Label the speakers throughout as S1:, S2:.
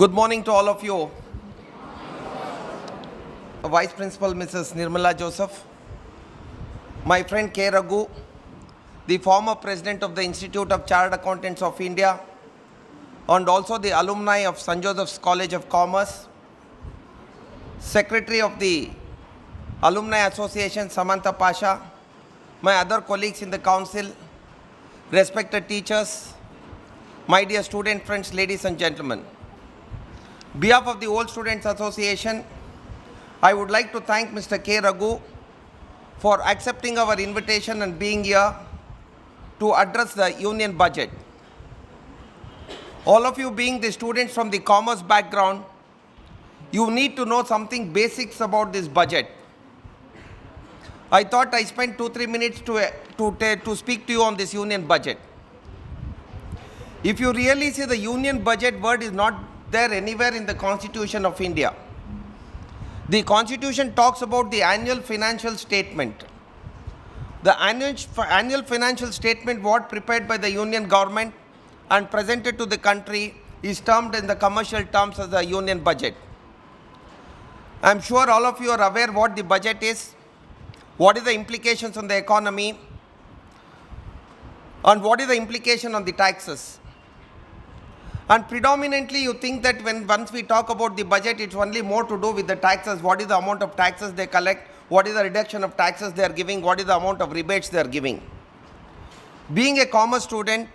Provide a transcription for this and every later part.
S1: Good morning to all of you. Vice Principal Mrs. Nirmala Joseph, my friend K. Raghu, the former President of the Institute of Chartered Accountants of India, and also the alumni of St. Joseph's College of Commerce, Secretary of the Alumni Association Samantha Pasha, my other colleagues in the council, respected teachers, my dear student friends, ladies and gentlemen. On behalf of the Old Students Association, I would like to thank Mr. K. Raghu for accepting our invitation and being here to address the union budget. All of you being the students from the commerce background, you need to know something basics about this budget. I thought I spent 2-3 minutes to speak to you on this union budget. If you really see, the union budget word is not there anywhere in the Constitution of India. The Constitution talks about the annual financial statement. The annual financial statement, what prepared by the union government and presented to the country, is termed in the commercial terms as the union budget. I am sure all of you are aware what the budget is, what is the implications on the economy, and what is the implication on the taxes. And predominantly you think that once we talk about the budget, it's only more to do with the taxes. What is the amount of taxes they collect? What is the reduction of taxes they are giving? What is the amount of rebates they are giving? Being a commerce student,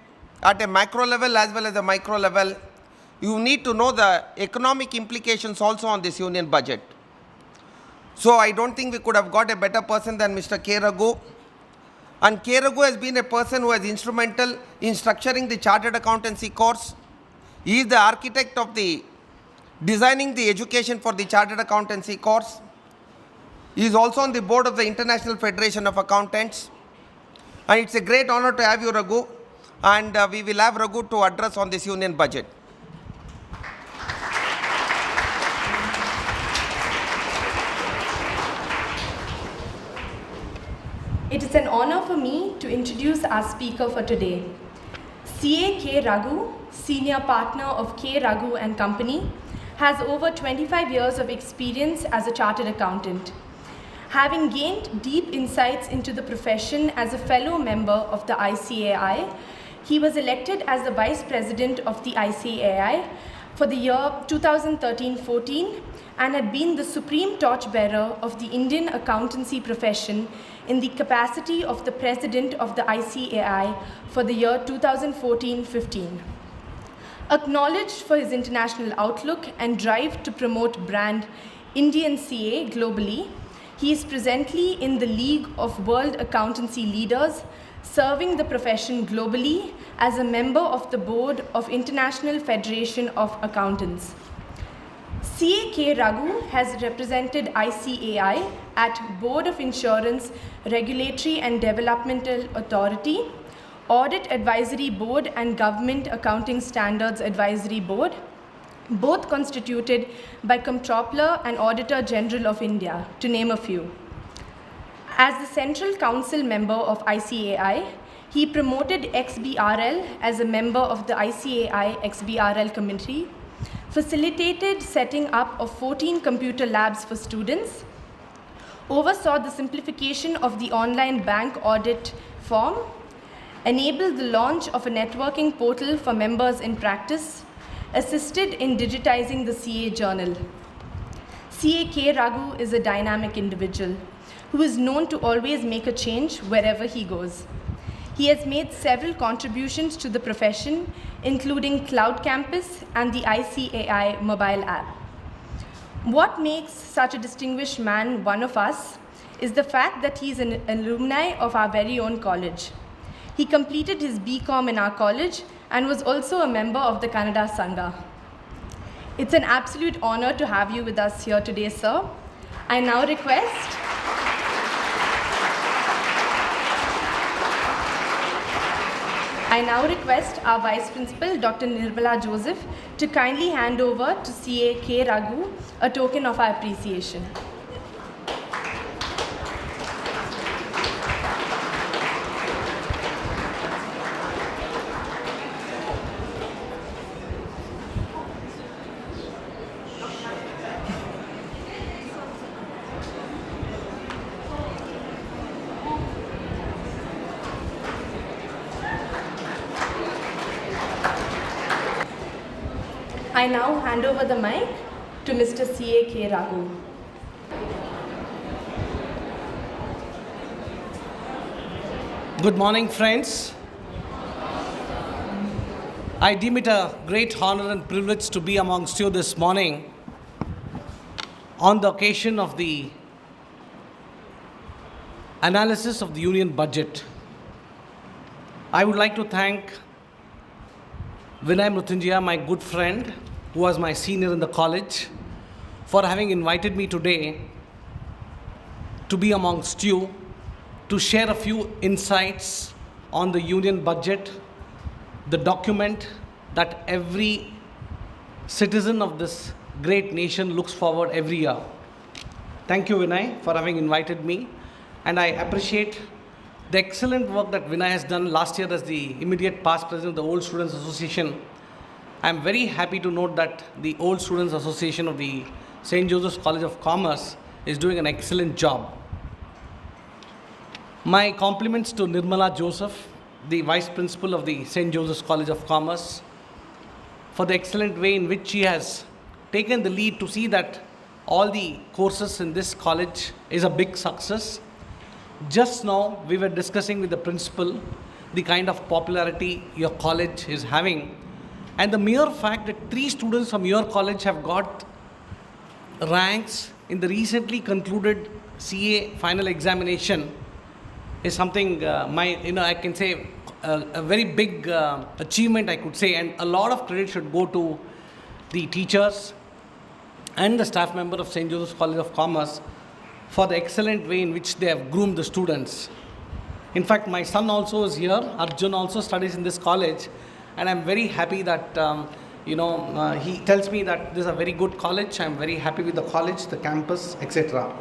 S1: at a macro level as well as a micro level, you need to know the economic implications also on this union budget. So I don't think we could have got a better person than Mr. K. Raghu. And K. Raghu has been a person who is instrumental in structuring the Chartered Accountancy course. He is the architect of designing the education for the Chartered Accountancy course. He is also on the board of the International Federation of Accountants. And it's a great honor to have you, Raghu. And we will have Raghu to address on this union budget.
S2: It is an honor for me to introduce our speaker for today. CA K. Raghu, Senior Partner of K. Raghu and Company, has over 25 years of experience as a chartered accountant. Having gained deep insights into the profession as a fellow member of the ICAI, he was elected as the Vice President of the ICAI for the year 2013-14 and had been the supreme torchbearer of the Indian accountancy profession in the capacity of the President of the ICAI for the year 2014-15. Acknowledged for his international outlook and drive to promote brand Indian CA globally, he is presently in the League of World Accountancy Leaders, serving the profession globally as a member of the board of International Federation of Accountants. CA K. Raghu has represented ICAI at Board of Insurance Regulatory and Developmental Authority, Audit Advisory Board and Government Accounting Standards Advisory Board, both constituted by Comptroller and Auditor General of India, to name a few. As the Central Council member of ICAI, he promoted XBRL as a member of the ICAI XBRL committee, facilitated setting up of 14 computer labs for students, oversaw the simplification of the online bank audit form, enabled the launch of a networking portal for members in practice, assisted in digitizing the CA journal. CA K. Raghu is a dynamic individual who is known to always make a change wherever he goes. He has made several contributions to the profession, including Cloud Campus and the ICAI mobile app. What makes such a distinguished man one of us is the fact that he is an alumni of our very own college. He completed his BCom in our college and was also a member of the Kannada Sangha. It's an absolute honor to have you with us here today, sir. I now request our Vice Principal, Dr. Nirmala Joseph, to kindly hand over to CA K. Raghu a token of our appreciation. I now hand over the mic to Mr. C.A. K. Raghu.
S3: Good morning, friends. I deem it a great honor and privilege to be amongst you this morning on the occasion of the analysis of the Union Budget. I would like to thank Vinay Mrutyunjaya, my good friend, who was my senior in the college, for having invited me today to be amongst you to share a few insights on the Union Budget, the document that every citizen of this great nation looks forward every year. Thank you, Vinay, for having invited me, and I appreciate the excellent work that Vinay has done last year as the immediate past president of the Old Students Association. I am very happy to note that the Old Students Association of the St. Joseph's College of Commerce is doing an excellent job. My compliments to Nirmala Joseph, the Vice Principal of the St. Joseph's College of Commerce, for the excellent way in which she has taken the lead to see that all the courses in this college is a big success. Just now, we were discussing with the principal the kind of popularity your college is having, and the mere fact that 3 students from your college have got ranks in the recently concluded CA final examination is something I can say a very big achievement, I could say, and a lot of credit should go to the teachers and the staff member of St. Joseph's College of Commerce for the excellent way in which they have groomed the students. In fact, my son also is here. Arjun also studies in this college, and I'm very happy that he tells me that this is a very good college. I'm very happy with the college, the campus, etc.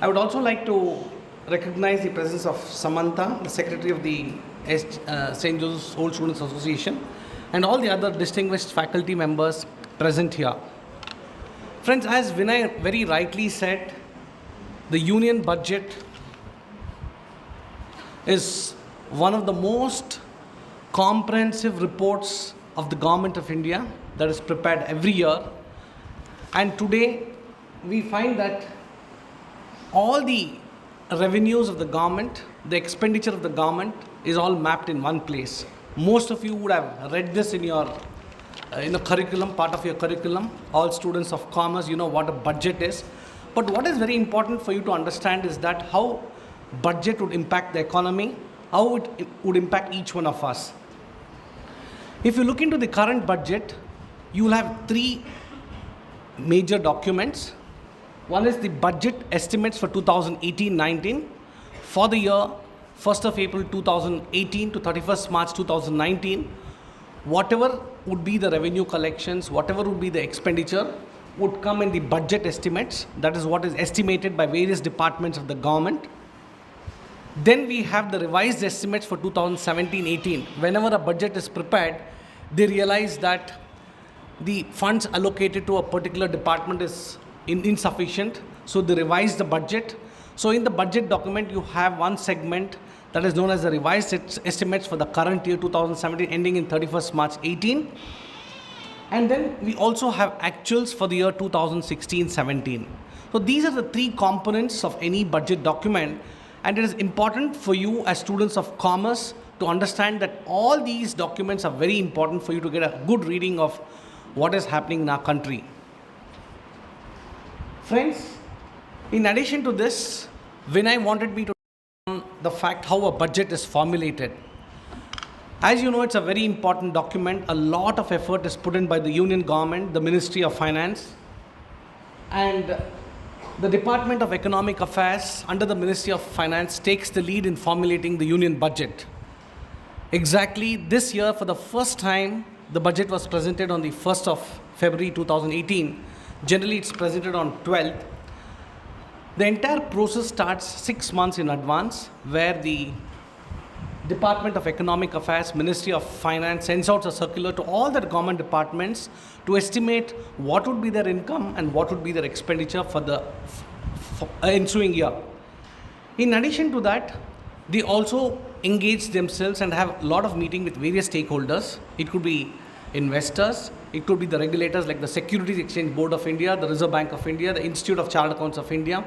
S3: I would also like to recognize the presence of Samantha, the secretary of the St. Joseph's Old Students Association, and all the other distinguished faculty members present here. Friends, as Vinay very rightly said, the Union Budget is one of the most comprehensive reports of the Government of India that is prepared every year. And today, we find that all the revenues of the government, the expenditure of the government is all mapped in one place. Most of you would have read this in your curriculum, part of your curriculum. All students of commerce, you know what a budget is. But what is very important for you to understand is that how budget would impact the economy, how it would impact each one of us. If you look into the current budget, you will have 3 major documents. One is the budget estimates for 2018-19 for the year 1st of April 2018 to 31st March 2019. Whatever would be the revenue collections, whatever would be the expenditure would come in the budget estimates. That is what is estimated by various departments of the government. Then we have the revised estimates for 2017-18. Whenever a budget is prepared, they realize that the funds allocated to a particular department is insufficient, so they revise the budget. So in the budget document, you have one segment that is known as the revised estimates for the current year 2017 ending in 31st March 18. And then we also have actuals for the year 2016-17. So these are the 3 components of any budget document, and it is important for you as students of commerce to understand that all these documents are very important for you to get a good reading of what is happening in our country. Friends, in addition to this, Vinay wanted me to talk on the fact how a budget is formulated. As you know, it's a very important document. A lot of effort is put in by the Union Government, the Ministry of Finance, and the Department of Economic Affairs under the Ministry of Finance takes the lead in formulating the Union Budget. Exactly this year, for the first time, the budget was presented on the 1st of February 2018. Generally, it's presented on 12th. The entire process starts 6 months in advance, where the Department of Economic Affairs, Ministry of Finance sends out a circular to all the government departments to estimate what would be their income and what would be their expenditure for the ensuing year. In addition to that, they also engage themselves and have a lot of meeting with various stakeholders. It could be investors, It could be the regulators like the Securities Exchange Board of India, the Reserve Bank of India, the Institute of Chartered Accountants of India.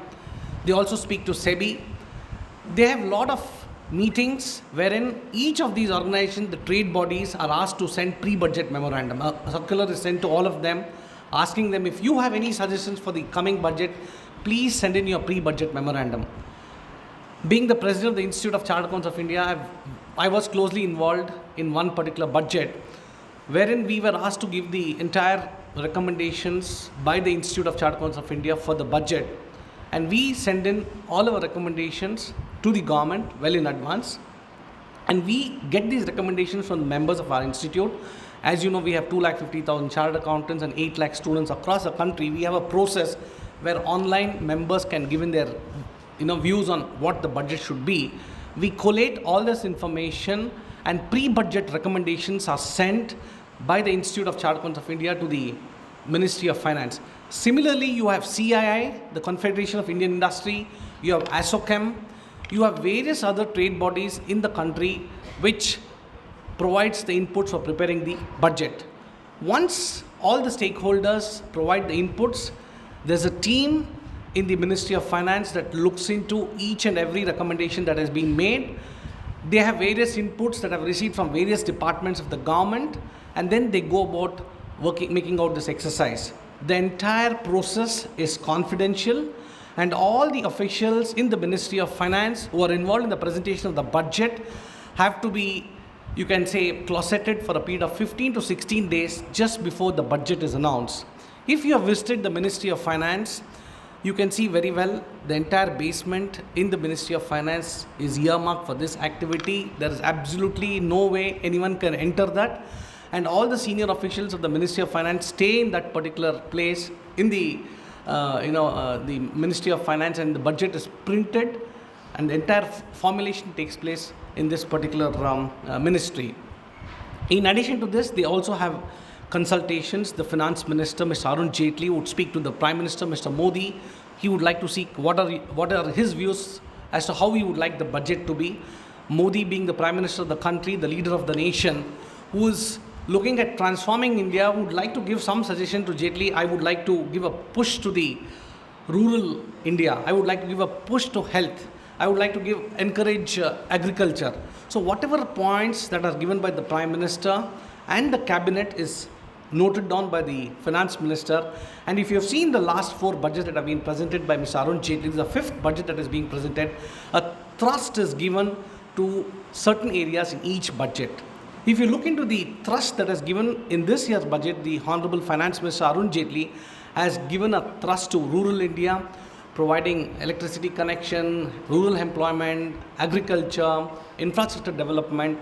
S3: They also speak to SEBI. They have a lot of meetings wherein each of these organizations, the trade bodies, are asked to send pre-budget memorandum. A circular is sent to all of them asking them, if you have any suggestions for the coming budget, please send in your pre-budget memorandum. Being the president of the Institute of Chartered Accountants of India, I was closely involved in one particular budget wherein we were asked to give the entire recommendations by the Institute of Chartered Accountants of India for the budget, and we send in all our recommendations to the government well in advance, and we get these recommendations from the members of our institute. As you know, we have 250,000 chartered accountants and 8 lakh students across the country. We have a process where online members can give in their views on what the budget should be. We collate all this information, and pre-budget recommendations are sent by the Institute of Chartered Accountants of India to the Ministry of Finance. Similarly, you have CII, the Confederation of Indian Industry, you have ASSOCHAM, you have various other trade bodies in the country which provides the inputs for preparing the budget. Once all the stakeholders provide the inputs, there's a team in the Ministry of Finance that looks into each and every recommendation that has been made. They have various inputs that have received from various departments of the government, and then they go about making out this exercise. The entire process is confidential, and all the officials in the Ministry of Finance who are involved in the presentation of the budget have to be, you can say, closeted for a period of 15 to 16 days just before the budget is announced. If you have visited the Ministry of Finance, you can see very well the entire basement in the Ministry of Finance is earmarked for this activity. There is absolutely no way anyone can enter that, and all the senior officials of the Ministry of Finance stay in that particular place in the the Ministry of Finance, and the budget is printed, and the entire formulation takes place in this particular ministry. In addition to this, they also have consultations. The Finance Minister, Mr. Arun Jaitley, would speak to the Prime Minister, Mr. Modi. He would like to see what are his views as to how he would like the budget to be. Modi, being the Prime Minister of the country, the leader of the nation, who is looking at transforming India, would like to give some suggestion to Jaitley. I would like to give a push to the rural India. I would like to give a push to health. I would like to encourage agriculture. So whatever points that are given by the Prime Minister and the Cabinet is noted down by the Finance Minister. And if you have seen the last 4 budgets that have been presented by Mr. Arun Jaitley, this is the 5th budget that is being presented. A thrust is given to certain areas in each budget. If you look into the thrust that is given in this year's budget, the Honorable Finance Minister Arun Jaitley has given a thrust to rural India, providing electricity connection, rural employment, agriculture, infrastructure development.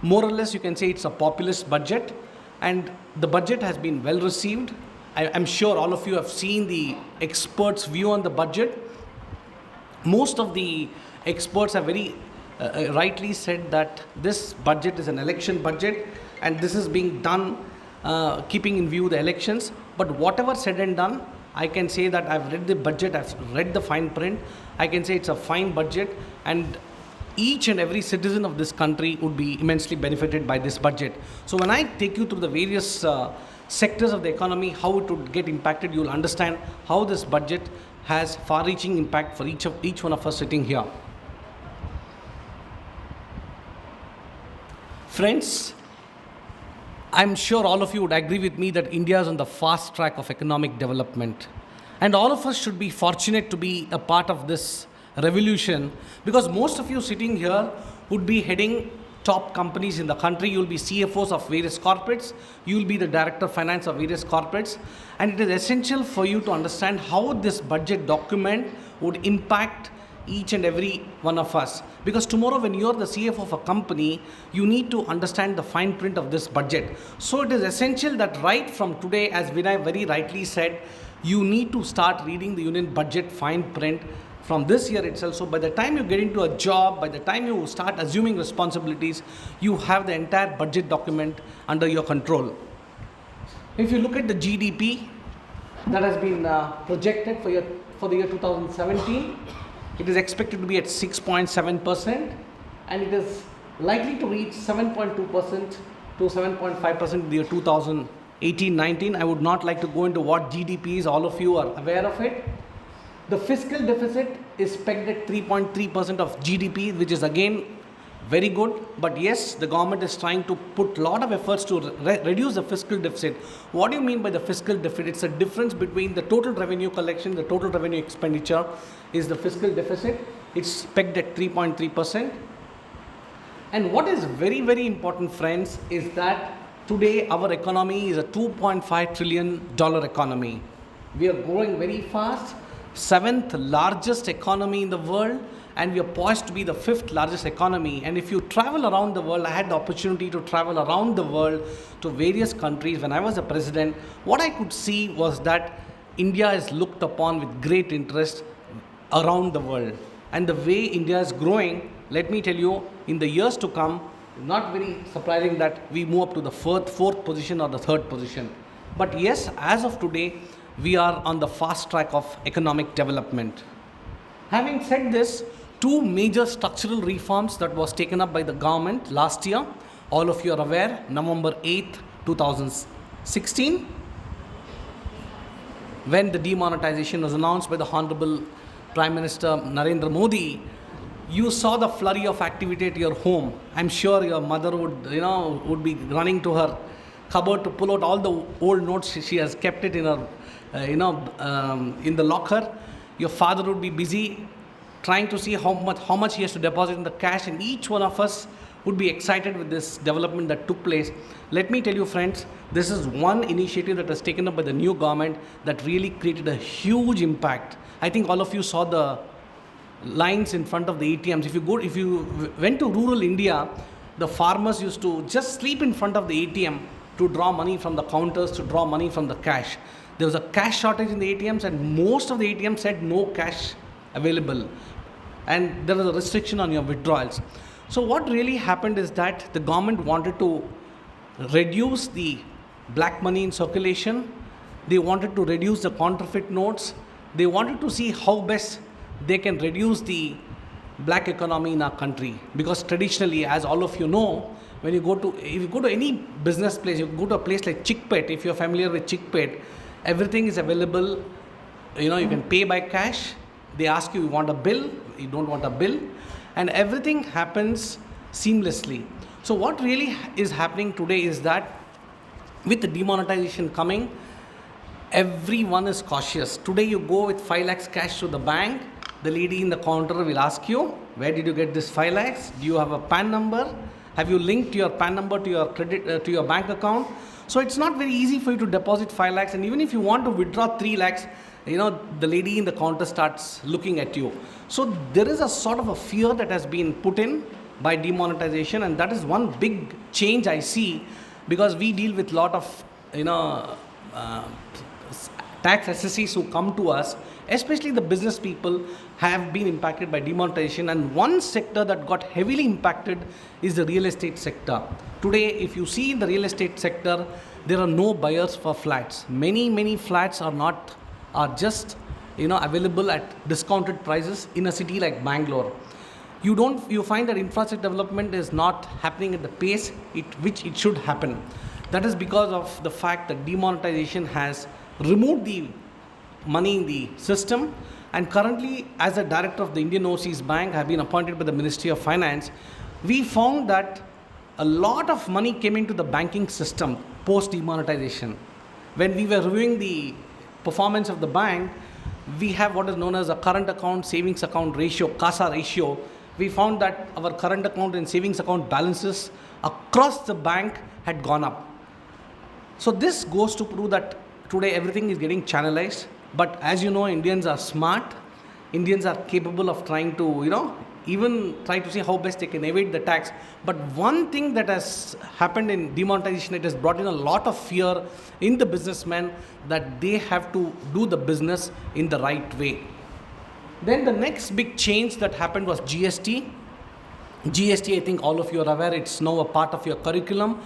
S3: More or less, you can say it's a populist budget, and the budget has been well received. I'm sure all of you have seen the experts' view on the budget. Most of the experts have very rightly said that this budget is an election budget, and this is being done keeping in view the elections. But whatever said and done, I can say that I've read the budget, I've read the fine print. I can say it's a fine budget, and each and every citizen of this country would be immensely benefited by this budget. So when I take you through the various sectors of the economy, how it would get impacted, you will understand how this budget has far-reaching impact for each one of us sitting here. Friends, I'm sure all of you would agree with me that India is on the fast track of economic development. And all of us should be fortunate to be a part of this revolution, because most of you sitting here would be heading top companies in the country. You will be CFOs of various corporates. You will be the Director of Finance of various corporates. And it is essential for you to understand how this budget document would impact each and every one of us. Because tomorrow when you are the CFO of a company, you need to understand the fine print of this budget. So it is essential that right from today, as Vinay very rightly said, you need to start reading the union budget fine print from this year itself. So by the time you get into a job, by the time you start assuming responsibilities, you have the entire budget document under your control. If you look at the GDP that has been projected for the year 2017, it is expected to be at 6.7%, and it is likely to reach 7.2% to 7.5% in the year 2018. 18, 19. I would not like to go into what GDP is, all of you are aware of it. The fiscal deficit is pegged at 3.3% of GDP, which is again very good. But yes, the government is trying to put a lot of efforts to reduce the fiscal deficit. What do you mean by the fiscal deficit? It's a difference between the total revenue collection, the total revenue expenditure is the fiscal deficit. It's pegged at 3.3%. And what is very, very important, friends, is that today our economy is a $2.5 trillion economy. We are growing very fast, 7th largest economy in the world, and we are poised to be the 5th largest economy. And if you travel around the world, I had the opportunity to travel around the world to various countries. When I was a president, what I could see was that India is looked upon with great interest around the world. And the way India is growing, let me tell you, in the years to come, not very surprising that we move up to the fourth position or the third position. But yes, as of today, we are on the fast track of economic development. Having said this, two major structural reforms that was taken up by the government last year, all of you are aware, November 8th, 2016, when the demonetization was announced by the Honorable Prime Minister Narendra Modi. You saw the flurry of activity at your home. I'm sure your mother would be running to her cupboard to pull out all the old notes. She has kept it in her, in the locker. Your father would be busy trying to see how much he has to deposit in the cash, and each one of us would be excited with this development that took place. Let me tell you, friends, this is one initiative that was taken up by the new government that really created a huge impact. I think all of you saw the lines in front of the ATMs. If you went to rural India, the farmers used to just sleep in front of the ATM to draw money from the counters, to draw money from the cash. There was a cash shortage in the ATMs, and most of the ATMs said no cash available, and there was a restriction on your withdrawals. So what really happened is that the government wanted to reduce the black money in circulation. They wanted to reduce the counterfeit notes. They wanted to see how best they can reduce the black economy in our country, because traditionally, as all of you know, if you go to any business place, you go to a place like Chickpet. If you're familiar with Chickpet, everything is available. You can pay by cash. They ask you want a bill, you don't want a bill, and everything happens seamlessly. So what really is happening today is that with the demonetization coming, everyone is cautious. Today you go with 5 lakhs cash to the bank, the lady in the counter will ask you, where did you get this 5 lakhs? Do you have a PAN number? Have you linked your PAN number to your to your bank account? So it's not very easy for you to deposit 5 lakhs, and even if you want to withdraw 3 lakhs, the lady in the counter starts looking at you. So there is a sort of a fear that has been put in by demonetization, and that is one big change I see, because we deal with a lot of tax assessees who come to us, especially the business people, have been impacted by demonetization. And one sector that got heavily impacted is the real estate sector. Today, if you see in the real estate sector, there are no buyers for flats. Many flats are just available at discounted prices in a city like Bangalore. You find that infrastructure development is not happening at the pace which it should happen. That is because of the fact that demonetization has removed the money in the system. And currently, as a director of the Indian Overseas Bank, I have been appointed by the Ministry of Finance. We found that a lot of money came into the banking system post demonetization. When we were reviewing the performance of the bank, we have what is known as a current account savings account ratio, CASA ratio. We found that our current account and savings account balances across the bank had gone up. So this goes to prove that today everything is getting channelized. But as you know, Indians are smart. Indians are capable of trying to, even try to see how best they can evade the tax. But one thing that has happened in demonetization, it has brought in a lot of fear in the businessmen that they have to do the business in the right way. Then the next big change that happened was GST. GST, I think all of you are aware, it's now a part of your curriculum.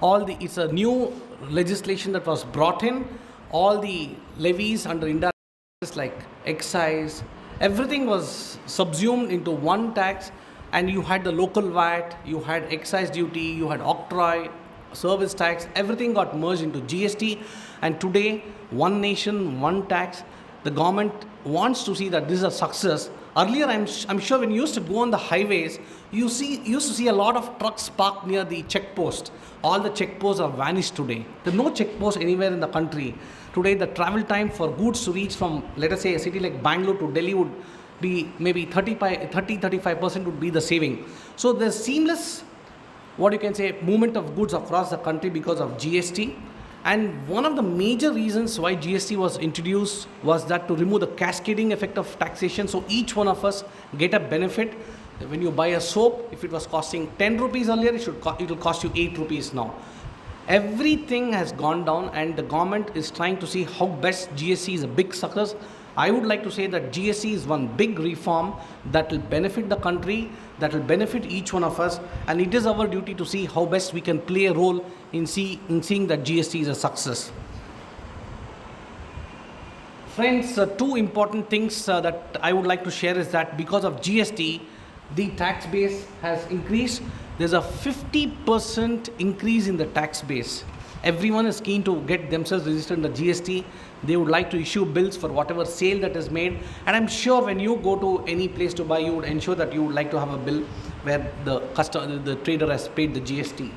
S3: It's a new legislation that was brought in. All the levies under indirect taxes like excise, everything was subsumed into one tax, and you had the local VAT, you had excise duty, you had octroi, service tax, everything got merged into GST. And today, one nation, one tax. The government wants to see that this is a success. Earlier, I'm sure when you used to go on the highways, you used to see a lot of trucks parked near the checkpost. All the checkposts are vanished today. There's no checkpost anywhere in the country. Today, the travel time for goods to reach from, let us say, a city like Bangalore to Delhi would be maybe 35% would be the saving. So there's seamless, what you can say, movement of goods across the country because of GST. And one of the major reasons why GST was introduced was that to remove the cascading effect of taxation. So each one of us get a benefit. When you buy a soap, if it was costing 10 rupees earlier, it will cost you 8 rupees now. Everything has gone down, and the government is trying to see how best GST is a big success. I would like to say that GST is one big reform that will benefit the country, that will benefit each one of us, and it is our duty to see how best we can play a role in seeing that GST is a success. Friends, two important things that I would like to share is that because of GST, the tax base has increased. There's a 50% increase in the tax base. Everyone is keen to get themselves registered in the GST. They would like to issue bills for whatever sale that is made. And I'm sure when you go to any place to buy, you would ensure that you would like to have a bill where the trader has paid the GST.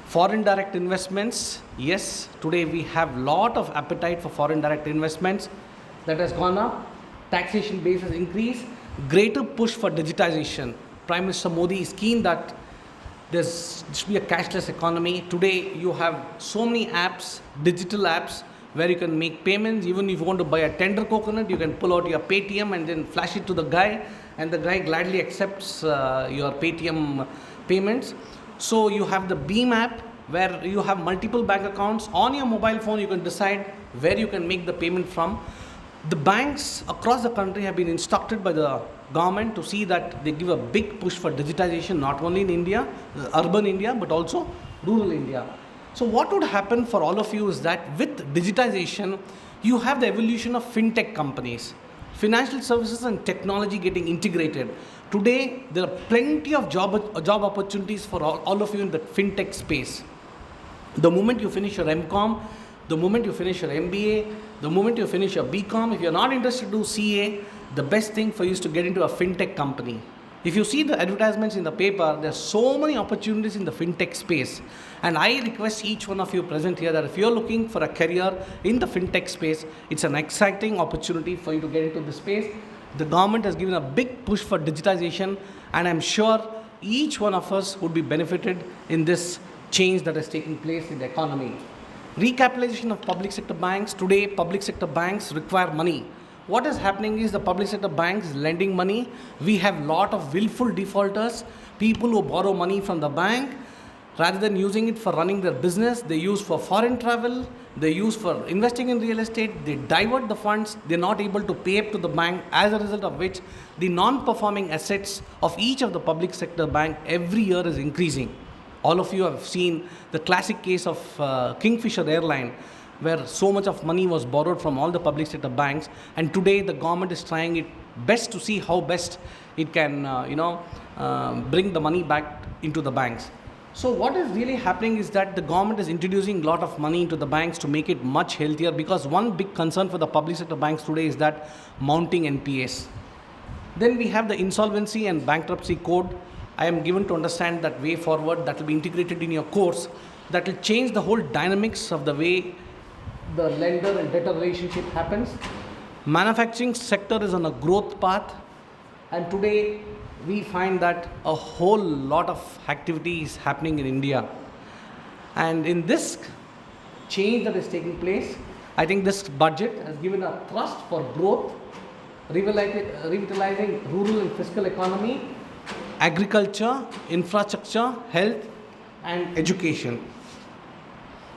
S3: Foreign direct investments, yes, today we have lot of appetite for foreign direct investments. That has gone up. Taxation base has increased. Greater push for digitization. Prime Minister Modi is keen that there should be a cashless economy. Today you have so many apps, digital apps, where you can make payments. Even if you want to buy a tender coconut, you can pull out your Paytm and then flash it to the guy, and the guy gladly accepts your Paytm payments. So you have the Beam app, where you have multiple bank accounts. On your mobile phone, you can decide where you can make the payment from. The banks across the country have been instructed by the government to see that they give a big push for digitization, not only in India, urban India, but also rural India. So what would happen for all of you is that with digitization, you have the evolution of fintech companies, financial services and technology getting integrated. Today, there are plenty of job opportunities for all of you in the fintech space. The moment you finish your MCom, the moment you finish your MBA, the moment you finish your BCom, if you're not interested to do CA, the best thing for you is to get into a fintech company. If you see the advertisements in the paper, there are so many opportunities in the fintech space. And I request each one of you present here that if you're looking for a career in the fintech space, it's an exciting opportunity for you to get into this space. The government has given a big push for digitization, and I'm sure each one of us would be benefited in this change that is taking place in the economy. Recapitalization of public sector banks. Today, public sector banks require money. What is happening is the public sector banks lending money. We have lot of willful defaulters, people who borrow money from the bank. Rather than using it for running their business, they use for foreign travel, they use for investing in real estate, they divert the funds, they're not able to pay up to the bank, as a result of which the non-performing assets of each of the public sector bank every year is increasing. All of you have seen the classic case of Kingfisher Airline, where so much of money was borrowed from all the public sector banks, and today the government is trying it best to see how best it can bring the money back into the banks. So what is really happening is that the government is introducing a lot of money into the banks to make it much healthier, because one big concern for the public sector banks today is that mounting NPAs. Then we have the insolvency and bankruptcy code. I am given to understand that way forward that will be integrated in your course, that will change the whole dynamics of the way the lender and debtor relationship happens. Manufacturing sector is on a growth path, and today we find that a whole lot of activity is happening in India. And in this change that is taking place, I think this budget has given a thrust for growth, revitalizing rural and fiscal economy, agriculture, infrastructure, health and education.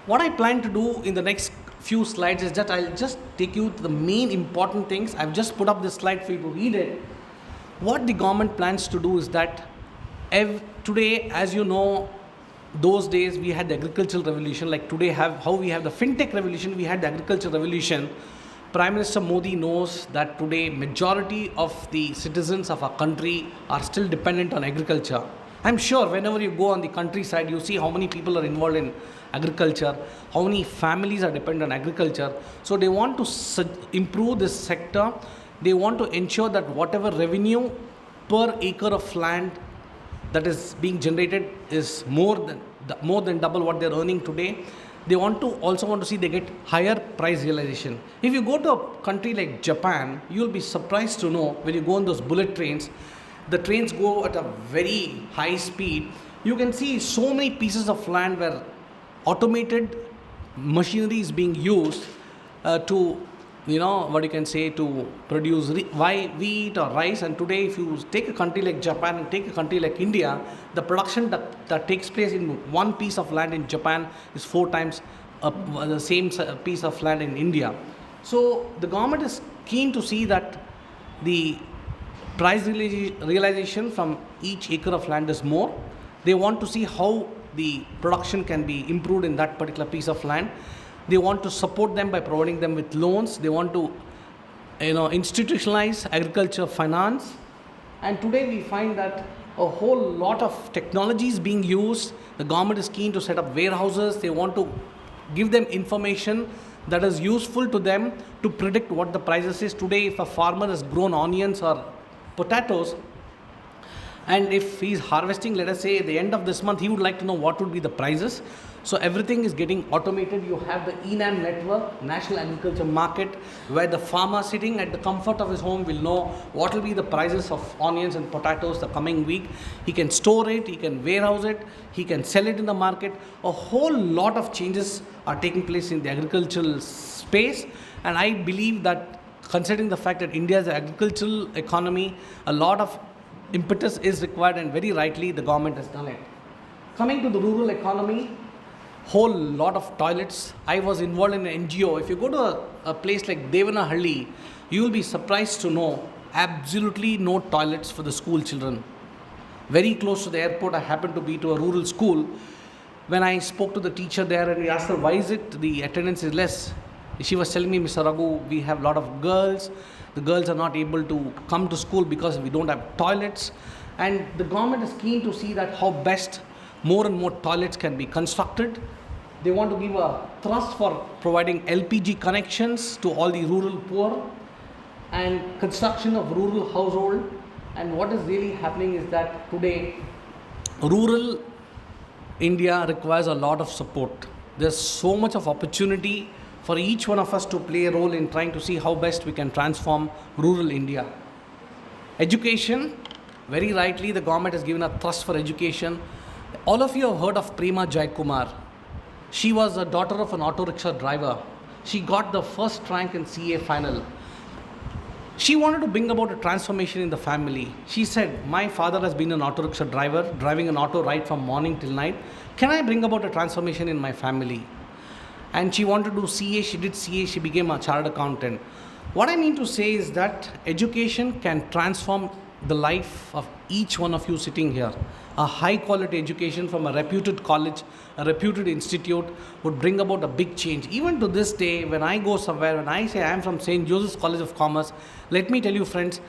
S3: What I plan to do in the next few slides is that I'll just take you to the main important things. I've just put up this slide for you to read it. What the government plans to do is that today, as you know, those days we had the agricultural revolution, like today how we have the fintech revolution, we had the agricultural revolution. Prime Minister Modi knows that today majority of the citizens of our country are still dependent on agriculture. I'm sure whenever you go on the countryside, you see how many people are involved in agriculture, how many families are dependent on agriculture. So they want to improve this sector. They want to ensure that whatever revenue per acre of land that is being generated is more than double what they're earning today. They also want to see they get higher price realization. If you go to a country like Japan, you'll be surprised to know when you go on those bullet trains, the trains go at a very high speed. You can see so many pieces of land where automated machinery is being used to, to produce wheat or rice. And today, if you take a country like Japan and take a country like India, the production that takes place in one piece of land in Japan is 4 times the same piece of land in India. So the government is keen to see that the price realization from each acre of land is more. They want to see how the production can be improved in that particular piece of land. They want to support them by providing them with loans. They want to institutionalize agriculture finance. And today we find that a whole lot of technology is being used. The government is keen to set up warehouses. They want to give them information that is useful to them to predict what the prices is. Today, if a farmer has grown onions or potatoes, and if he's harvesting, let us say at the end of this month, he would like to know what would be the prices. So everything is getting automated. You have the ENAM network, National Agriculture Market, where the farmer sitting at the comfort of his home will know what will be the prices of onions and potatoes the coming week. He can store it, he can warehouse it, he can sell it in the market. A whole lot of changes are taking place in the agricultural space, and I believe that considering the fact that India is an agricultural economy, a lot of impetus is required, and very rightly the government has done it. Coming to the rural economy, whole lot of toilets. I was involved in an NGO. If you go to a place like Devanahalli, you will be surprised to know absolutely no toilets for the school children. Very close to the airport, I happened to be to a rural school. When I spoke to the teacher there and we asked her, why is it the attendance is less? She was telling me, Mr. Raghu, we have a lot of girls. The girls are not able to come to school because we don't have toilets. And the government is keen to see that how best more and more toilets can be constructed. They want to give a thrust for providing LPG connections to all the rural poor and construction of rural household. And what is really happening is that today, rural India requires a lot of support. There's so much of opportunity for each one of us to play a role in trying to see how best we can transform rural India. Education, very rightly the government has given a thrust for education. All of you have heard of Prema Jaikumar. She was a daughter of an auto rickshaw driver. She got the first rank in CA final. She wanted to bring about a transformation in the family. She said, my father has been an auto rickshaw driver, driving an auto right from morning till night. Can I bring about a transformation in my family? And she wanted to do CA, she did CA, she became a chartered accountant. What I mean to say is that education can transform the life of each one of you sitting here. A high quality education from a reputed college, a reputed institute would bring about a big change. Even to this day, when I go somewhere, when I say I am from St. Joseph's College of Commerce, let me tell you friends,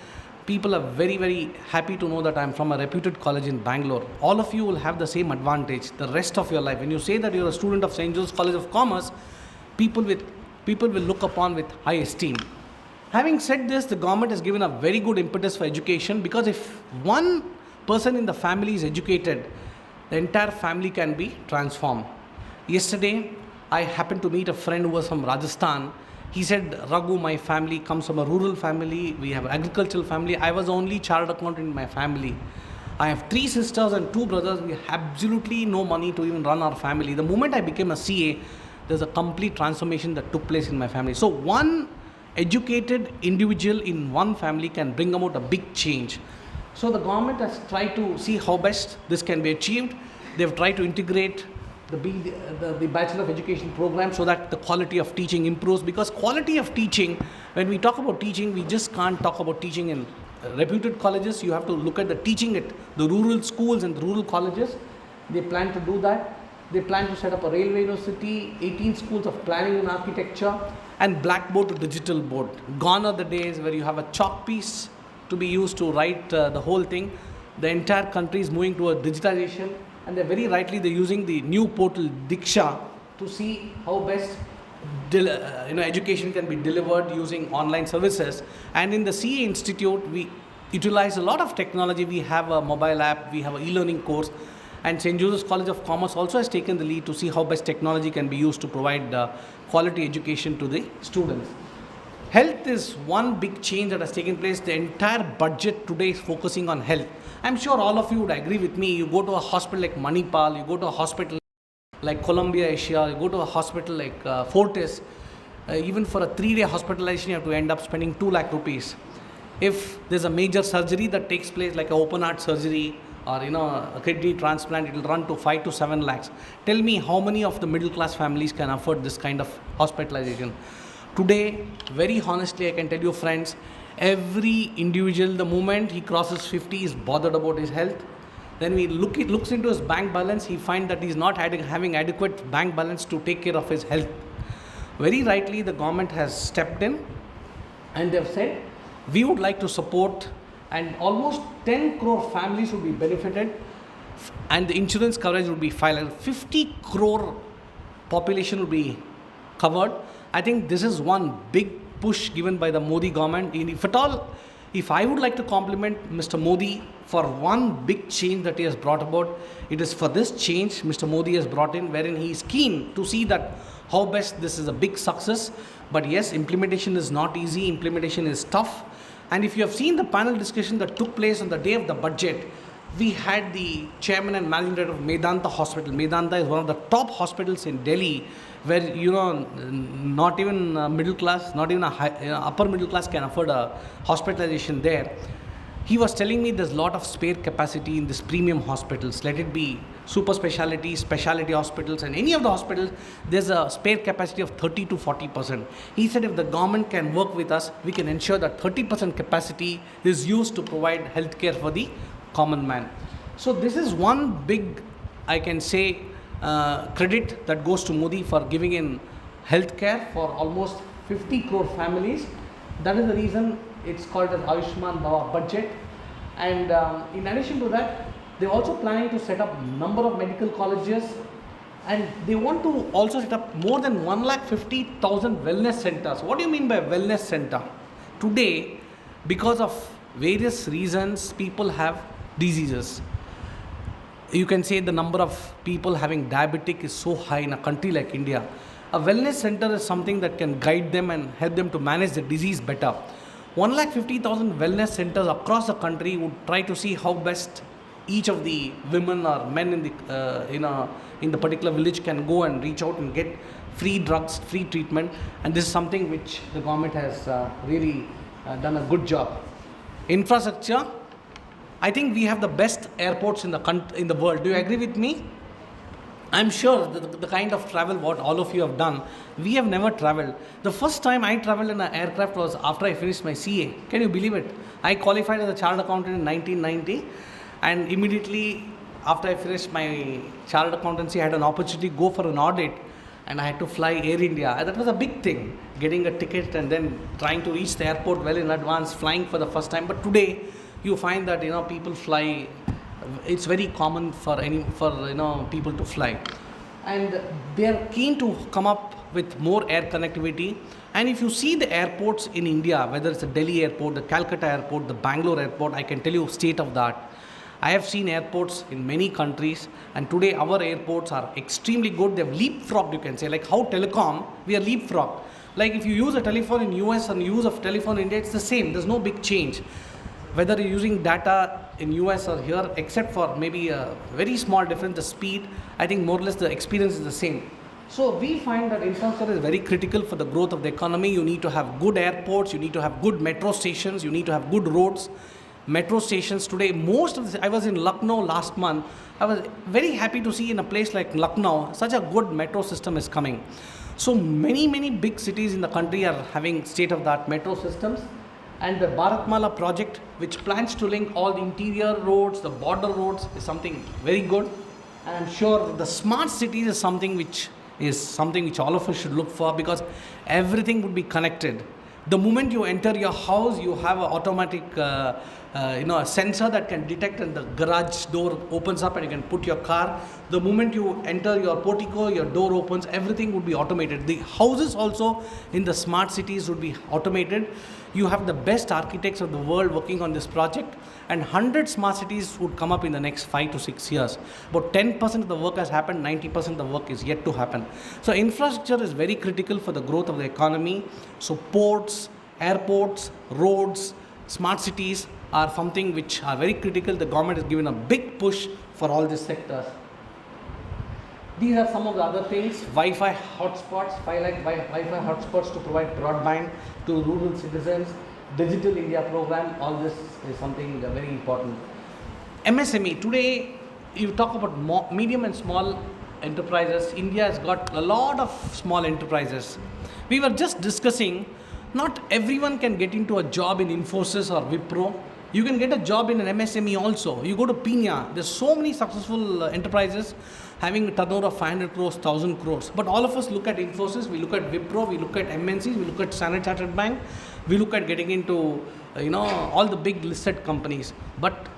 S3: people are very, very happy to know that I am from a reputed college in Bangalore. All of you will have the same advantage the rest of your life. When you say that you are a student of St. Joseph's College of Commerce, people will look upon with high esteem. Having said this, the government has given a very good impetus for education, because if one person in the family is educated, the entire family can be transformed. Yesterday, I happened to meet a friend who was from Rajasthan. He said, Raghu, my family comes from a rural family. We have an agricultural family. I was the only chartered accountant in my family. I have 3 sisters and 2 brothers. We have absolutely no money to even run our family. The moment I became a CA, there's a complete transformation that took place in my family. So one educated individual in one family can bring about a big change. So the government has tried to see how best this can be achieved. They've tried to integrate the Bachelor of Education program so that the quality of teaching improves. Because quality of teaching, when we talk about teaching, we just can't talk about teaching in reputed colleges. You have to look at the teaching at the rural schools and the rural colleges. They plan to do that. They plan to set up a railway university, 18 schools of planning and architecture, and blackboard to digital board. Gone are the days where you have a chalk piece to be used to write the whole thing. the entire country is moving towards digitization, and they're very rightly using the new portal Diksha to see how best education can be delivered using online services. And in the CA Institute, we utilize a lot of technology. We have a mobile app, we have an e-learning course, and St. Joseph's College of Commerce also has taken the lead to see how best technology can be used to provide quality education to the students. Health is one big change that has taken place. The entire budget today is focusing on health. I'm sure all of you would agree with me. You go to a hospital like Manipal, you go to a hospital like Columbia Asia, you go to a hospital like Fortis, even for a 3-day hospitalization, you have to end up spending 2 lakh rupees. If there's a major surgery that takes place, like an open heart surgery or a kidney transplant, it will run to 5 to 7 lakhs. Tell me how many of the middle class families can afford this kind of hospitalization? Today, very honestly, I can tell you, friends, every individual, the moment he crosses 50, is bothered about his health. Then he looks into his bank balance, he finds that he's not having adequate bank balance to take care of his health. Very rightly, the government has stepped in and they've said, we would like to support, and almost 10 crore families would be benefited, and the insurance coverage would be 50 crore population would be covered. I think this is one big push given by the Modi government. If I would like to compliment Mr. Modi for one big change that he has brought about, it is for this change Mr. Modi has brought in, wherein he is keen to see that how best this is a big success. But yes, implementation is not easy, implementation is tough. And if you have seen the panel discussion that took place on the day of the budget, we had the chairman and managing director of Medanta Hospital. Medanta is one of the top hospitals in Delhi, where not even middle class, not even upper middle class can afford a hospitalization there. He was telling me there's a lot of spare capacity in these premium hospitals. Let it be super specialty hospitals, and any of the hospitals, there's a spare capacity of 30 to 40%. He said if the government can work with us, we can ensure that 30% capacity is used to provide healthcare for the common man. So this is one big, I can say, credit that goes to Modi for giving in healthcare for almost 50 crore families. That is the reason it's called as Ayushman Bhava budget. And in addition to that, they're also planning to set up number of medical colleges, and they want to also set up more than 150,000 wellness centers. What do you mean by wellness center? Today, because of various reasons, people have diseases. You can say the number of people having diabetic is so high in a country like India. A wellness center is something that can guide them and help them to manage the disease better. 150,000 wellness centers across the country would try to see how best each of the women or men in the particular village can go and reach out and get free drugs, free treatment, and this is something which the government has really done a good job. Infrastructure, I think we have the best airports in the world. Do you agree with me? I'm sure the kind of travel what all of you have done, we have never traveled. The first time I traveled in an aircraft was after I finished my CA. Can you believe it? I qualified as a chartered accountant in 1990, and immediately after I finished my chartered accountancy, I had an opportunity to go for an audit, and I had to fly Air India. And that was a big thing, getting a ticket and then trying to reach the airport well in advance, flying for the first time. But today, you find that people fly. It's very common for people to fly, and they are keen to come up with more air connectivity. And if you see the airports in India, whether it's the Delhi airport, the Calcutta airport, the Bangalore airport, I can tell you state of the art. I have seen airports in many countries, and today our airports are extremely good. They've leapfrogged, you can say, like how telecom, we are leapfrogged. Like if you use a telephone in US and use of telephone in India, it's the same. There's no big change. Whether you're using data in US or here, except for maybe a very small difference, the speed, I think more or less the experience is the same. So we find that infrastructure is very critical for the growth of the economy. You need to have good airports, you need to have good metro stations, you need to have good roads. Metro stations today, I was in Lucknow last month. I was very happy to see in a place like Lucknow, such a good metro system is coming. So many big cities in the country are having state-of-the-art metro systems. And the Bharatmala project, which plans to link all the interior roads, the border roads, is something very good. And I'm sure the smart cities is something which all of us should look for, because everything would be connected. The moment you enter your house, you have an automatic, a sensor that can detect, and the garage door opens up and you can put your car. The moment you enter your portico, your door opens, everything would be automated. The houses also in the smart cities would be automated. You have the best architects of the world working on this project, and 100 smart cities would come up in the next 5 to 6 years. About 10% of the work has happened, 90% of the work is yet to happen. So infrastructure is very critical for the growth of the economy. So ports, airports, roads, smart cities are something which are very critical. The government has given a big push for all these sectors. These are some of the other things. Wi-Fi hotspots, Wi-Fi hotspots to provide broadband to rural citizens. Digital India program, all this is something very important. MSME, today you talk about medium and small enterprises. India has got a lot of small enterprises. We were just discussing, not everyone can get into a job in Infosys or Wipro. You can get a job in an MSME also. You go to Pina, there's so many successful enterprises having a turnover of 500 crores, 1000 crores. But all of us look at Infosys, we look at Wipro, we look at MNCs, we look at Standard Chartered Bank, we look at getting into, all the big listed companies. But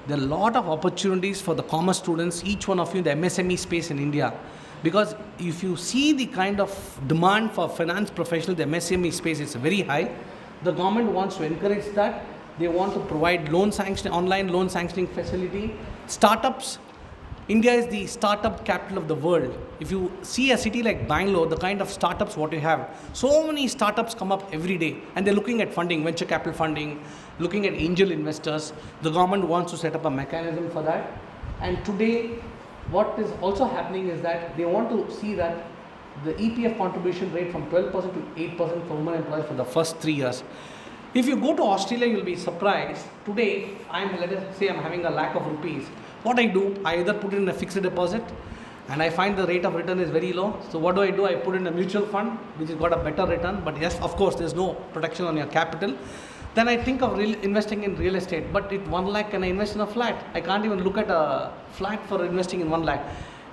S3: there are a lot of opportunities for the commerce students, each one of you in the MSME space in India. Because if you see the kind of demand for finance professionals, the MSME space is very high. The government wants to encourage that. They want to provide online loan sanctioning facility. Startups. India is the startup capital of the world. If you see a city like Bangalore, the kind of startups what you have, so many startups come up every day, and they're looking at funding, venture capital funding, looking at angel investors. The government wants to set up a mechanism for that. And today, what is also happening is that they want to see that the EPF contribution rate from 12% to 8% for women employees for the first 3 years. If you go to Australia, you'll be surprised. Today, let us say I'm having a lakh of rupees. What I do, I either put it in a fixed deposit, and I find the rate of return is very low. So what do? I put in a mutual fund, which has got a better return. But yes, of course, there's no protection on your capital. Then I think of investing in real estate. But with 1 lakh, can I invest in a flat? I can't even look at a flat for investing in 1 lakh.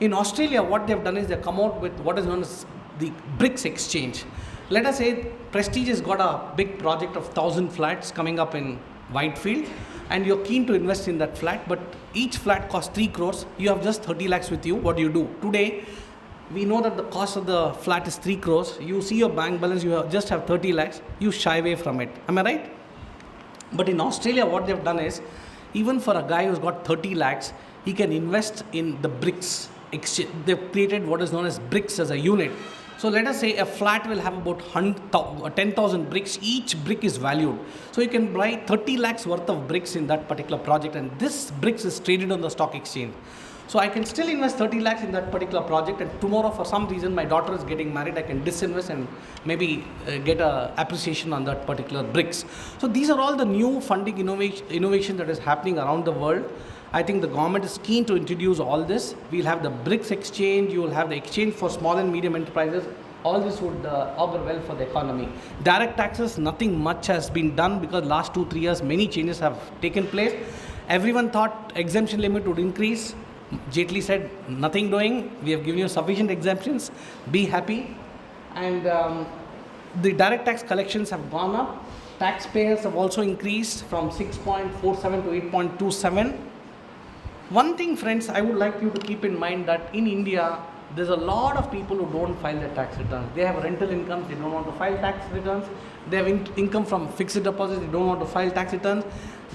S3: In Australia, what they've done is they've come out with what is known as the BRICS exchange. Let us say Prestige has got a big project of 1,000 flats coming up in Whitefield, and you're keen to invest in that flat, but each flat costs 3 crores. You have just 30 lakhs with you. What do? Today, we know that the cost of the flat is 3 crores. You see your bank balance, just have 30 lakhs. You shy away from it. Am I right? But in Australia, what they've done is, even for a guy who's got 30 lakhs, he can invest in the BRICS exchange. They've created what is known as BRICS as a unit. So let us say a flat will have about 10,000 bricks. Each brick is valued. So you can buy 30 lakhs worth of bricks in that particular project, and this bricks is traded on the stock exchange. So I can still invest 30 lakhs in that particular project, and tomorrow for some reason my daughter is getting married, I can disinvest and maybe get a appreciation on that particular bricks. So these are all the new funding innovation that is happening around the world. I think the government is keen to introduce all this. We'll have the BRICS exchange, you will have the exchange for small and medium enterprises. All this would augur well for the economy. Direct taxes, nothing much has been done because last 2-3 years many changes have taken place. Everyone thought exemption limit would increase. Jaitley said nothing doing. We have given you sufficient exemptions. Be happy. And the direct tax collections have gone up. Taxpayers have also increased from 6.47 to 8.27. One thing, friends, I would like you to keep in mind that in India, there's a lot of people who don't file their tax returns. They have rental incomes, they don't want to file tax returns. They have income from fixed deposits, they don't want to file tax returns.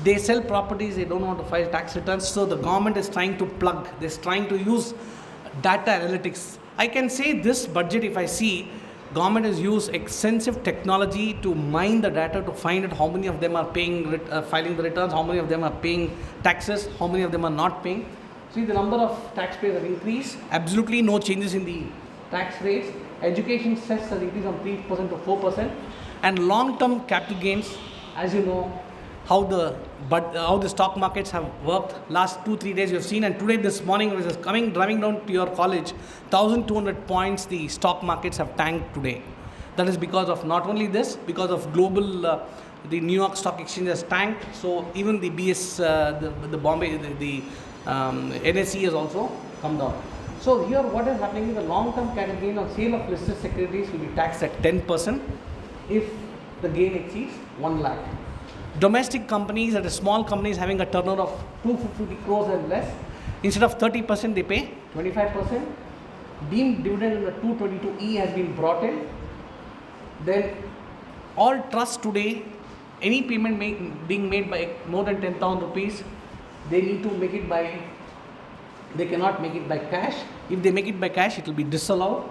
S3: They sell properties, they don't want to file tax returns. So the government is trying to plug, they're trying to use data analytics. I can say this budget, if I see, government has used extensive technology to mine the data to find out how many of them are paying, filing the returns, how many of them are paying taxes, how many of them are not paying. See, the number of taxpayers have increased. Absolutely no changes in the tax rates. Education cess has increased from 3% to 4%. And long-term capital gains, as you know, how the stock markets have worked. Last 2-3 days you have seen, and today this morning I was driving down to your college, 1,200 points the stock markets have tanked today. That is because of not only this, because of global, the New York Stock Exchange has tanked. So even the the Bombay, the NSE has also come down. So here what is happening is the long-term capital gain on sale of listed securities will be taxed at 10%. If the gain exceeds 1 lakh. Domestic companies and small companies having a turnover of 250 crores and less, instead of 30%, they pay 25%. Deemed dividend under 222E has been brought in. Then all trusts today, any payment being made by more than 10,000 rupees, they need to make it by, they cannot make it by cash. If they make it by cash, it will be disallowed.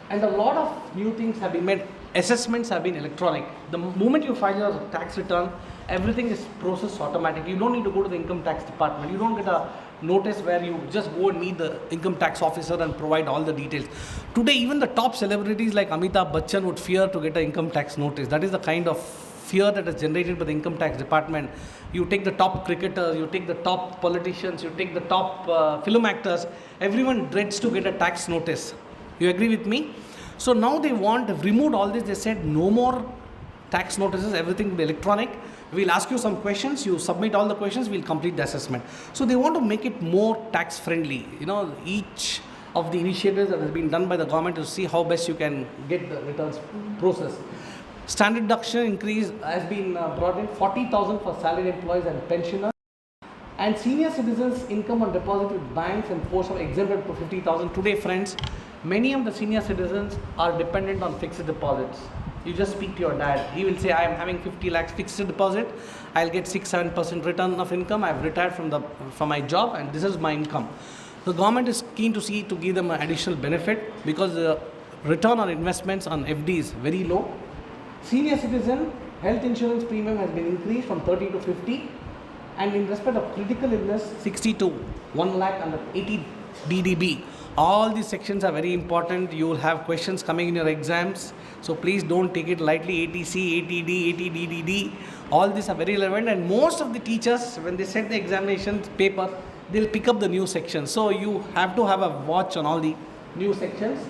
S3: And a lot of new things have been made. Assessments have been electronic. The moment you file your tax return, everything is processed automatically. You don't need to go to the income tax department. You don't get a notice where you just go and meet the income tax officer and provide all the details. Today, even the top celebrities like Amitabh Bachchan would fear to get an income tax notice. That is the kind of fear that is generated by the income tax department. You take the top cricketers, you take the top politicians, you take the top film actors, everyone dreads to get a tax notice. You agree with me? So now they removed all this. They said no more tax notices, everything will be electronic. We'll ask you some questions, you submit all the questions, we'll complete the assessment. So they want to make it more tax friendly. You know, each of the initiatives that has been done by the government to see how best you can get the returns process. Standard deduction increase has been brought in, 40,000 for salaried employees and pensioners. And senior citizens' income on deposit with banks and posts are exempted to 50,000. Today, friends, many of the senior citizens are dependent on fixed deposits. You just speak to your dad. He will say, I am having 50 lakhs fixed deposit. I'll get 6-7% return of income. I've retired from my job and this is my income. The government is keen to give them an additional benefit because the return on investments on FD is very low. Senior citizen health insurance premium has been increased from 30 to 50. And in respect of critical illness, 60 to 1 lakh under 80 DDB. All these sections are very important. You will have questions coming in your exams. So please don't take it lightly. ATC, ATD, ATDDD. All these are very relevant. And most of the teachers, when they set the examination paper, they'll pick up the new sections. So you have to have a watch on all the new sections.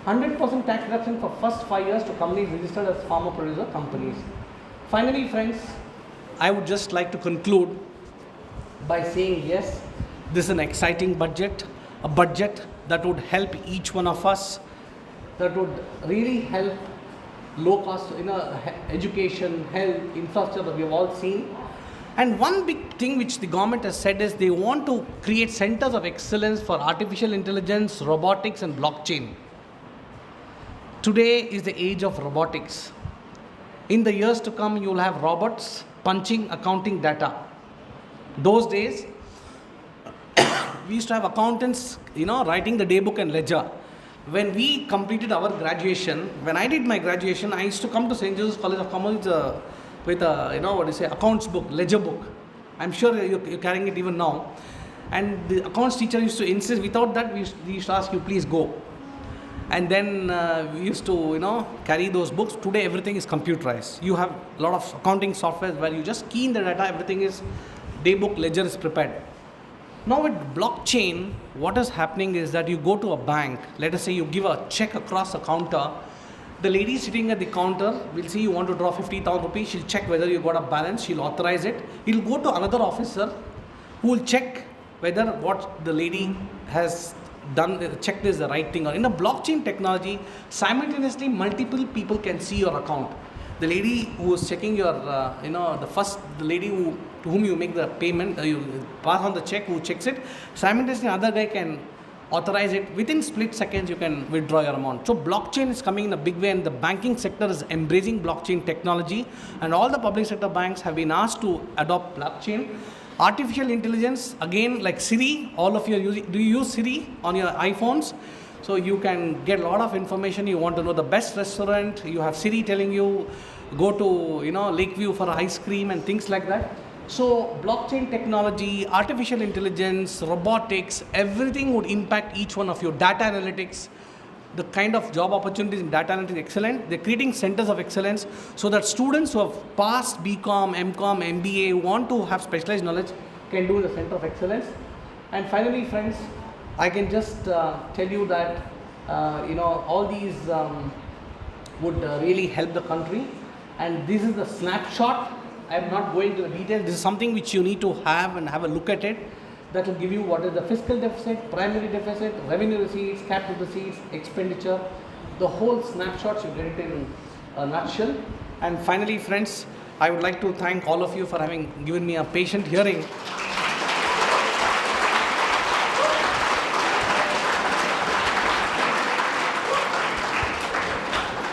S3: 100% tax reduction for first 5 years to companies registered as farmer producer companies. Finally, friends, I would just like to conclude by saying yes, this is an exciting budget, a budget that would help each one of us, that would really help low cost, education, health, infrastructure that we have all seen. And one big thing which the government has said is they want to create centers of excellence for artificial intelligence, robotics and blockchain. Today is the age of robotics. In the years to come, you will have robots punching accounting data. Those days, we used to have accountants, writing the daybook and ledger. When we completed our graduation, when I did my graduation, I used to come to St. Joseph's College of Commerce with a, accounts book, ledger book. I'm sure you're carrying it even now. And the accounts teacher used to insist, without that, we used to ask you, please go. And then we used to, carry those books. Today, everything is computerized. You have a lot of accounting software where you just key in the data, everything is, daybook, ledger is prepared. Now with blockchain, what is happening is that you go to a bank, let us say you give a check across a counter, the lady sitting at the counter will see you want to draw 50,000 rupees, she'll check whether you got a balance, she'll authorize it. It'll go to another officer who will check whether what the lady has done, checked is the right thing. Or in a blockchain technology, simultaneously multiple people can see your account. The lady who is checking your, the lady to whom you make the payment, you pass on the check, who checks it, simultaneously another guy can authorize it. Within split seconds, you can withdraw your amount. So blockchain is coming in a big way and the banking sector is embracing blockchain technology and all the public sector banks have been asked to adopt blockchain. Artificial intelligence, again, like Siri, all of you are using, do you use Siri on your iPhones? So you can get a lot of information. You want to know the best restaurant, you have Siri telling you, go to, Lakeview for ice cream and things like that. So blockchain technology, artificial intelligence, robotics, everything would impact each one of you. Data analytics, the kind of job opportunities in data analytics, excellent. They're creating centers of excellence so that students who have passed BCom, MCom, MBA, want to have specialized knowledge, can do the center of excellence. And finally, friends, I can just tell you that, all these would really help the country. And this is the snapshot. I am not going to the details. This is something which you need to have and have a look at it. That will give you what is the fiscal deficit, primary deficit, revenue receipts, capital receipts, expenditure. The whole snapshots, you get it in a nutshell. And finally, friends, I would like to thank all of you for having given me a patient hearing.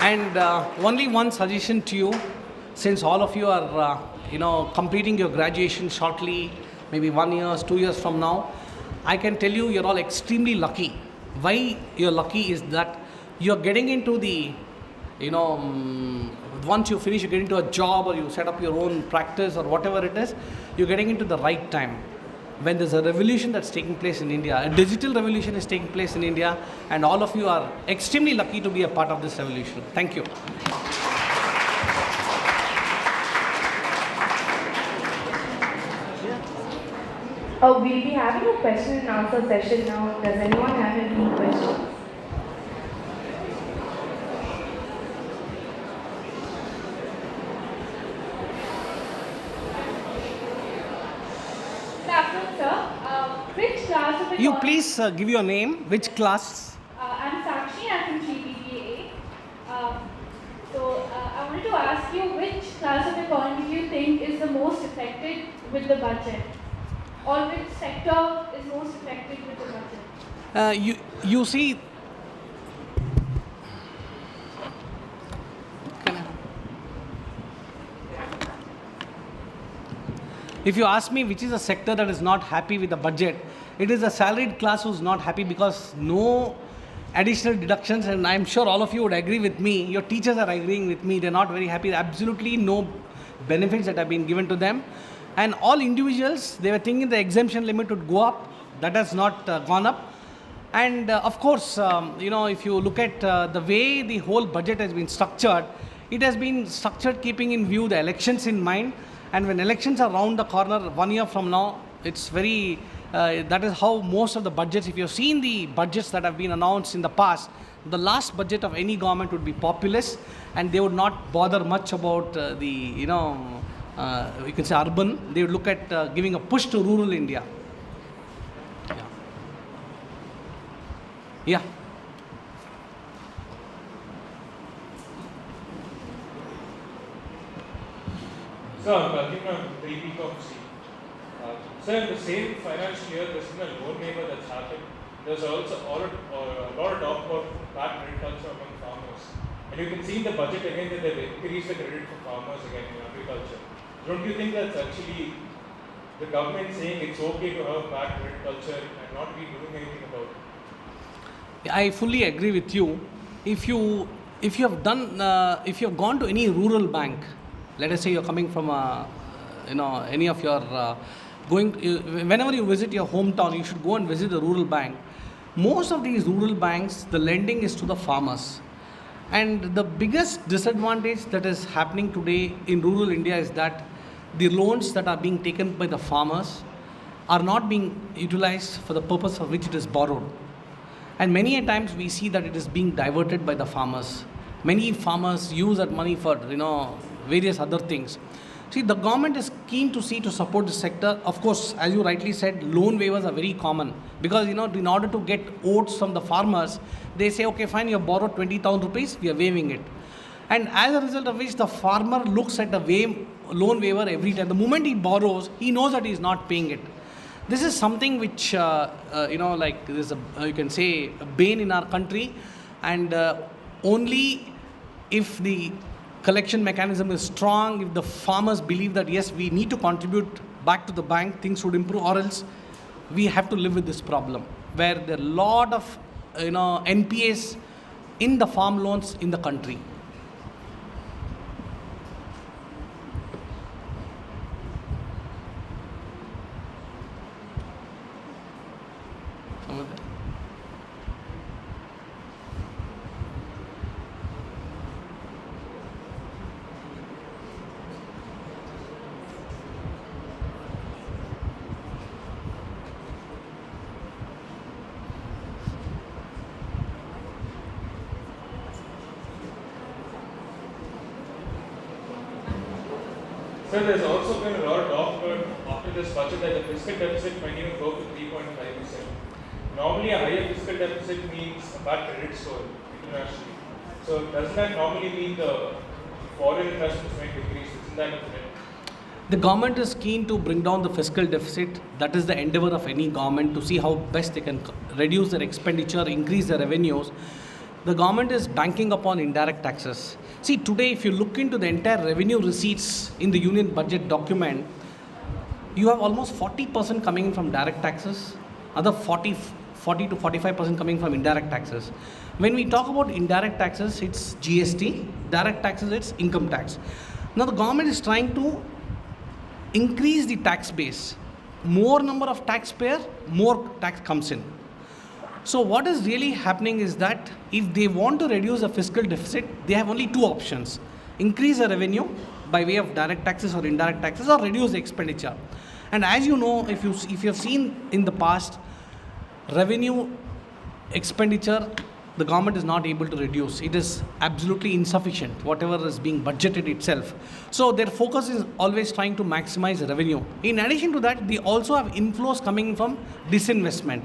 S3: And only one suggestion to you, since all of you are, completing your graduation shortly, maybe 1 year, 2 years from now, I can tell you, you're all extremely lucky. Why you're lucky is that you're getting into the, once you finish, you get into a job or you set up your own practice or whatever it is, you're getting into the right time. When there's a revolution that's taking place in India, a digital revolution is taking place in India, and all of you are extremely lucky to be a part of this revolution. Thank you.
S2: We'll be having a question and answer session now. Does anyone have any questions?
S4: Good afternoon, sir. Which class of
S3: You
S4: economics-
S3: please give your name, which class?
S4: I'm Sakshi. I'm from GBBA. I wanted to ask you, which class of economy do you think is the most affected with the budget, or which sector is most affected with the budget?
S3: You see. If you ask me which is a sector that is not happy with the budget, it is the salaried class who's not happy because no additional deductions, and I'm sure all of you would agree with me, your teachers are agreeing with me, they're not very happy, absolutely no benefits that have been given to them. And all individuals, they were thinking the exemption limit would go up, that has not gone up. And of course, if you look at the way the whole budget has been structured, it has been structured keeping in view the elections in mind. And when elections are round the corner 1 year from now, it's very, that is how most of the budgets, if you've seen the budgets that have been announced in the past, the last budget of any government would be populist, and they would not bother much about you can say urban. They would look at giving a push to rural India. Yeah.
S5: Sir, I'm working on 3B.C. Sir, in the same financial year, there's been a loan waiver that's happened. There's also a lot of talk about bad credit culture among farmers. And you can see in the budget again that they've increased the credit for farmers again in agriculture. Don't you think that's actually the government saying it's okay to have bad credit culture and not be doing anything about it?
S3: I fully agree with you. If you have gone to any rural bank, let us say you're coming from any of your whenever you visit your hometown, you should go and visit the rural bank. Most of these rural banks, the lending is to the farmers. And the biggest disadvantage that is happening today in rural India is that the loans that are being taken by the farmers are not being utilized for the purpose for which it is borrowed. And many a times we see that it is being diverted by the farmers. Many farmers use that money for various other things. See, the government is keen to support the sector. Of course, as you rightly said, loan waivers are very common because in order to get oats from the farmers, they say, okay, fine, you have borrowed 20,000 rupees, we are waiving it. And as a result of which, the farmer looks at the loan waiver every time. The moment he borrows, he knows that he is not paying it. This is something which, there's you can say, a bane in our country, and only if the collection mechanism is strong, if the farmers believe that yes, we need to contribute back to the bank, things would improve, or else we have to live with this problem where there are a lot of NPAs in the farm loans in the country.
S5: Sir, there's also been a lot of talk about after this budget that the fiscal deficit might even go to 3.5%. Normally, a higher fiscal deficit means a bad credit score internationally. So, doesn't that normally mean the foreign investments might decrease. Isn't that a threat?
S3: The government is keen to bring down the fiscal deficit. That is the endeavor of any government, to see how best they can reduce their expenditure, increase their revenues. The government is banking upon indirect taxes. See, today, if you look into the entire revenue receipts in the union budget document, you have almost 40% coming in from direct taxes, other 40 to 45% coming from indirect taxes. When we talk about indirect taxes, it's GST, direct taxes, it's income tax. Now, the government is trying to increase the tax base. More number of taxpayer, more tax comes in. So what is really happening is that if they want to reduce the fiscal deficit, they have only two options: increase the revenue by way of direct taxes or indirect taxes, or reduce the expenditure. And as you know, if you have seen in the past, revenue expenditure, the government is not able to reduce. It is absolutely insufficient, whatever is being budgeted itself. So their focus is always trying to maximize revenue. In addition to that, they also have inflows coming from disinvestment.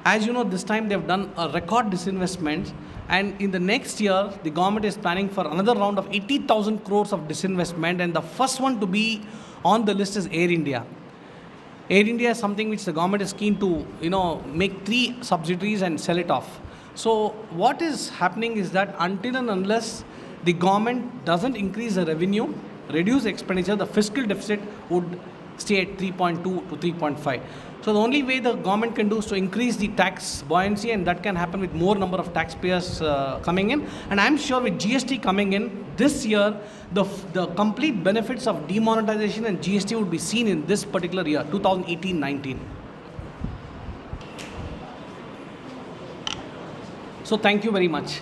S3: As you know, this time they have done a record disinvestment, and in the next year, the government is planning for another round of 80,000 crores of disinvestment, and the first one to be on the list is Air India. Air India is something which the government is keen to, make 3 subsidiaries and sell it off. So what is happening is that until and unless the government doesn't increase the revenue, reduce expenditure, the fiscal deficit would stay at 3.2 to 3.5. So the only way the government can do is to increase the tax buoyancy, and that can happen with more number of taxpayers coming in. And I'm sure with GST coming in this year, the complete benefits of demonetization and GST would be seen in this particular year, 2018-19. So thank you very much.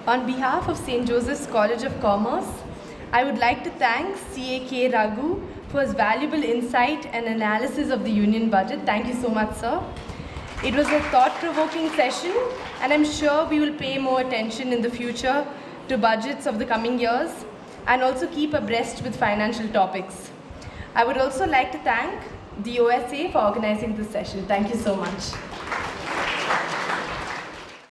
S2: On behalf of St. Joseph's College of Commerce, I would like to thank CA K. Raghu for his valuable insight and analysis of the union budget. Thank you so much, sir. It was a thought-provoking session, and I'm sure we will pay more attention in the future to budgets of the coming years and also keep abreast with financial topics. I would also like to thank the OSA for organizing this session. Thank you so much.